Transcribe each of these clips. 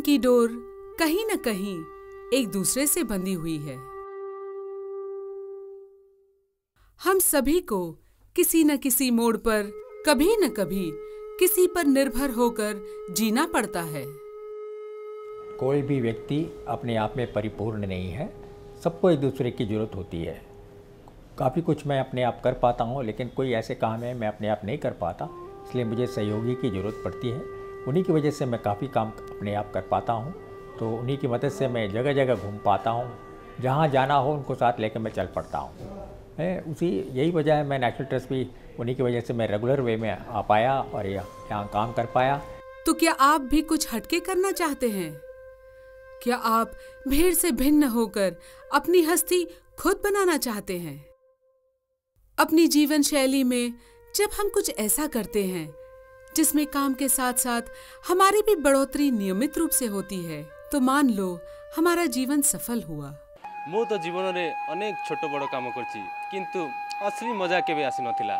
की डोर कहीं न कहीं एक दूसरे से बंधी हुई है। हम सभी को किसी न किसी मोड़ पर कभी न कभी किसी पर निर्भर होकर जीना पड़ता है। कोई भी व्यक्ति अपने आप में परिपूर्ण नहीं है, सबको एक दूसरे की ज़रूरत होती है। काफ़ी कुछ मैं अपने आप कर पाता हूँ, लेकिन कोई ऐसे काम है मैं अपने आप नहीं कर पाता, इसलिए मुझे सहयोगी की ज़रूरत पड़ती है। उन्हीं की वजह से मैं काफ़ी काम अपने आप कर पाता हूँ, तो उन्हीं की मदद से मैं जगह जगह घूम पाता हूँ। जहाँ जाना हो उनको साथ लेकर मैं चल पड़ता हूँ। यही वजह है मैं नेशनल ट्रस्ट भी उन्हीं की वजह से मैं रेगुलर वे में आ पाया और यहाँ काम कर पाया। तो क्या आप भी कुछ हटके करना चाहते हैं? क्या आप भीड़ से भिन्न होकर अपनी हस्ती खुद बनाना चाहते हैं? अपनी जीवन शैली में जब हम कुछ ऐसा करते हैं जिसमें काम के साथ साथ हमारी भी बढ़ोतरी नियमित रूप से होती है, तो मान लो हमारा जीवन सफल हुआ। मु तो जीवन में अनेक छोट बड़ काम करछि, किंतु असली मजा केबे आसी नथिला।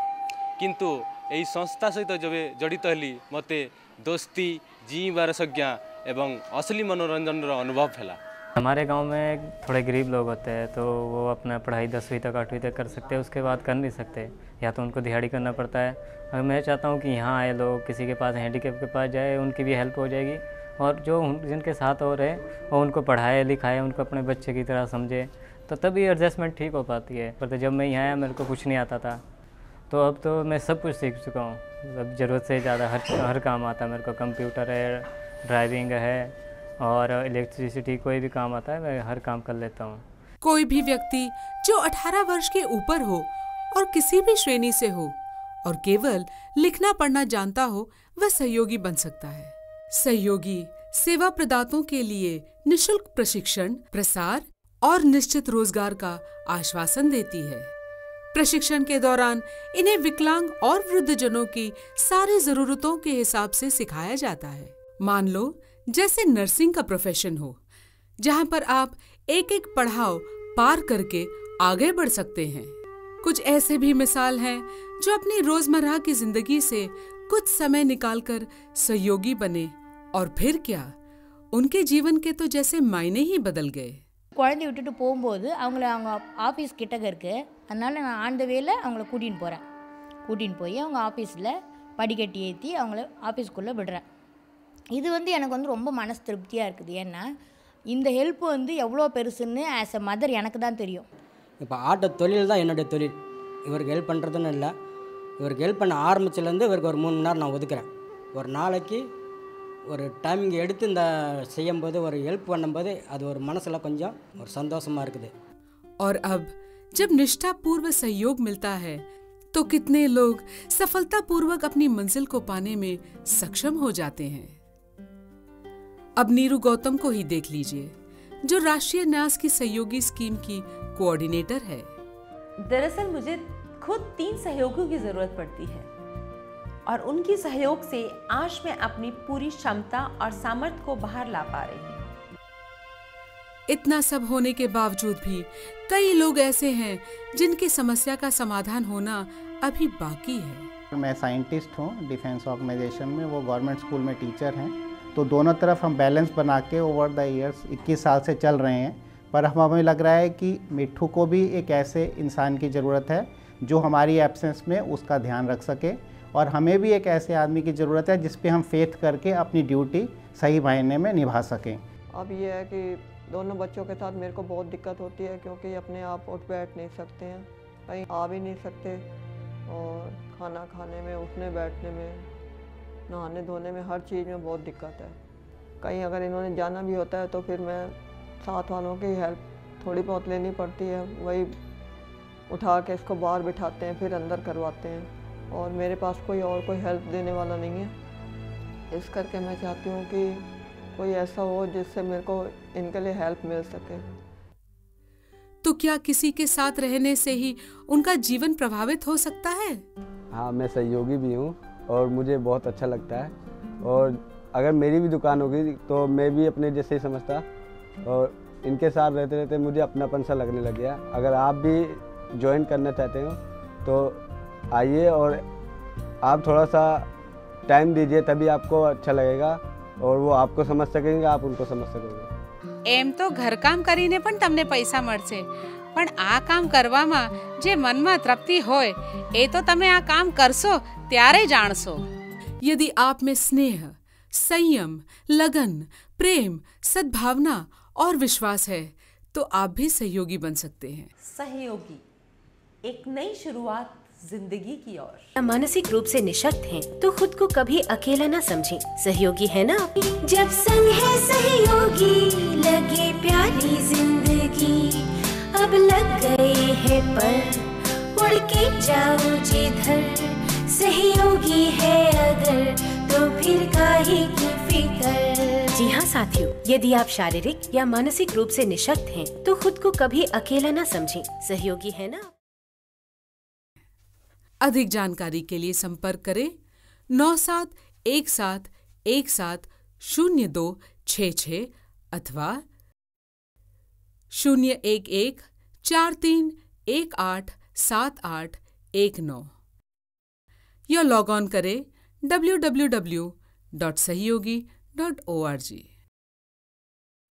किंतु एई संस्था सहित जब जड़ित हली मते दोस्ती, जीवार संज्ञा एवं असली मनोरंजन अनुभव है। हमारे गांव में थोड़े गरीब लोग होते हैं, तो वो अपना पढ़ाई 10वीं तक 8वीं तक कर सकते हैं, उसके बाद कर नहीं सकते, या तो उनको दिहाड़ी करना पड़ता है। और मैं चाहता हूं कि यहाँ आए लोग किसी के पास हैंडीकैप के पास जाए, उनकी भी हेल्प हो जाएगी, और जो जिनके साथ हो रहे वो उनको पढ़ाए लिखाए, उनको अपने बच्चे की तरह समझे, तो तभी एडजस्टमेंट ठीक हो पाती है। पर तो जब मैं यहाँ आया मेरे को कुछ नहीं आता था, तो अब तो मैं सब कुछ सीख चुका हूँ। अब ज़रूरत से ज़्यादा हर काम आता है मेरे को। कंप्यूटर है, ड्राइविंग है और इलेक्ट्रिसिटी, कोई भी काम आता है मैं हर काम कर लेता हूँ। कोई भी व्यक्ति जो 18 वर्ष के ऊपर हो और किसी भी श्रेणी से हो और केवल लिखना पढ़ना जानता हो, वह सहयोगी बन सकता है। सहयोगी सेवा प्रदाताओं के लिए निशुल्क प्रशिक्षण, प्रसार और निश्चित रोजगार का आश्वासन देती है। प्रशिक्षण के दौरान इन्हें विकलांग और वृद्धजनों की सारी जरूरतों के हिसाब से सिखाया जाता है। मान लो जैसे नर्सिंग का प्रोफेशन हो, जहां पर आप एक एक पड़ाव पार करके आगे बढ़ सकते हैं। कुछ ऐसे भी मिसाल हैं जो अपनी रोजमर्रा की जिंदगी से कुछ समय निकालकर सहयोगी बने, और फिर क्या, उनके जीवन के तो जैसे मायने ही बदल गए। குழந்தை விட்டுட்டு போகும்போது அவங்க ஆஃபீஸ் கிட்டக்க இருக்குது, அதனால் நான் ஆன் த வேல அவங்கள கூட்டின்னு போய் அவங்க ஆஃபீஸில் படிக்கட்டி ஏற்றி அவங்கள ஆஃபீஸ்க்குள்ளே விடுறேன். இது எனக்கு ரொம்ப மனசு திருப்தியாக இருக்குது. ஏன்னா இந்த ஹெல்ப் எவ்வளோ பெருசுன்னு ஆஸ் எ மதர் எனக்கு தான் தெரியும். இப்போ ஆட்டோ தொழில் தான் என்னுடைய தொழில். இவருக்கு ஹெல்ப் பண்ணுறதுன்னு இல்லை, இவருக்கு ஹெல்ப் பண்ண ஆரம்பிச்சிலேருந்து இவருக்கு ஒரு 3 மணி நேரம் நான் ஒதுக்குறேன். ஒரு நாளைக்கு ஒரு டைமிங் எடுத்து இந்த செய்யும்போது, ஒரு ஹெல்ப் பண்ணும்போது அது ஒரு மனசில் கொஞ்சம் ஒரு சந்தோஷமாக இருக்குது. और अब जब निष्ठापूर्व सहयोग मिलता है तो कितने लोग सफलतापूर्वक अपनी मंजिल को पाने में सक्षम हो जाते हैं। अब नीरू गौतम को ही देख लीजिए, जो राष्ट्रीय न्यास की सहयोगी स्कीम की कोऑर्डिनेटर है। दरअसल मुझे खुद 3 सहयोगियों की जरूरत पड़ती है, और उनकी सहयोग से आज मैं अपनी पूरी क्षमता और सामर्थ्य को बाहर ला पा रही हूँ। इतना सब होने के बावजूद भी कई लोग ऐसे हैं जिनकी समस्या का समाधान होना अभी बाकी है। मैं साइंटिस्ट हूँ डिफेंस ऑर्गेनाइजेशन में, वो गवर्नमेंट स्कूल में टीचर हैं, तो दोनों तरफ हम बैलेंस बना के ओवर द ईयर्स 21 साल से चल रहे हैं। पर हमें लग रहा है कि मिट्ठू को भी एक ऐसे इंसान की ज़रूरत है जो हमारी एब्सेंस में उसका ध्यान रख सके, और हमें भी एक ऐसे आदमी की ज़रूरत है जिस पे हम फेथ करके अपनी ड्यूटी सही मायने में निभा सकें। अब ये है कि दोनों बच्चों के साथ मेरे को बहुत दिक्कत होती है, क्योंकि अपने आप उठ बैठ नहीं सकते हैं, कहीं आ भी नहीं सकते, और खाना खाने में, उठने बैठने में, नहाने धोने में, हर चीज़ में बहुत दिक्कत है। कहीं अगर इन्होंने जाना भी होता है तो फिर मैं साथ वालों की हेल्प थोड़ी बहुत लेनी पड़ती है, वही उठा के इसको बाहर बिठाते हैं, फिर अंदर करवाते हैं, और मेरे पास कोई हेल्प देने वाला नहीं है। इस करके मैं चाहती हूँ कि कोई ऐसा हो जिससे मेरे को इनके लिए हेल्प मिल सके। तो क्या किसी के साथ रहने से ही उनका जीवन प्रभावित हो सकता है? हाँ, मैं सहयोगी भी हूँ और मुझे बहुत अच्छा लगता है, और अगर मेरी भी दुकान होगी तो मैं भी अपने जैसे ही समझता, और इनके साथ रहते रहते मुझे अपनापन सा लगने लग गया। अगर आप भी ज्वाइन करना चाहते हो तो आइए, और आप थोड़ा सा टाइम दीजिए, तभी आपको अच्छा लगेगा। और वो आपको समझ सकेंगे, आप उनको समझ सकेंगे। एम तो घरकाम કરીને પણ તમને પૈસા મળશે, પણ આ કામ કરવામાં જે મનમાં તૃપ્તિ હોય એ તો તમે આ કામ કરશો ત્યારે જાણશો। यदि आप में स्नेह, संयम, लगन, प्रेम, सद्भावना और विश्वास है तो आप भी सहयोगी बन सकते हैं। सहयोगी, एक नई शुरुआत जिंदगी की ओर। मानसिक रूप से निशक्त हैं तो खुद को कभी अकेला ना समझें, सहयोगी है ना। जब संग है सहयोगी लगे प्यारी जिंदगी, अब लग गए हैं पर उड़ के जाओ जिधर, सहयोगी है अगर तो फिर काहे की फिकर। जी हाँ साथियों, यदि आप शारीरिक या मानसिक रूप से निशक्त हैं तो खुद को कभी अकेला ना समझें, सहयोगी है ना। अधिक जानकारी के लिए संपर्क करें 9717170266 अथवा 01143187819 या लॉग ऑन करें www.sahiyogi.org।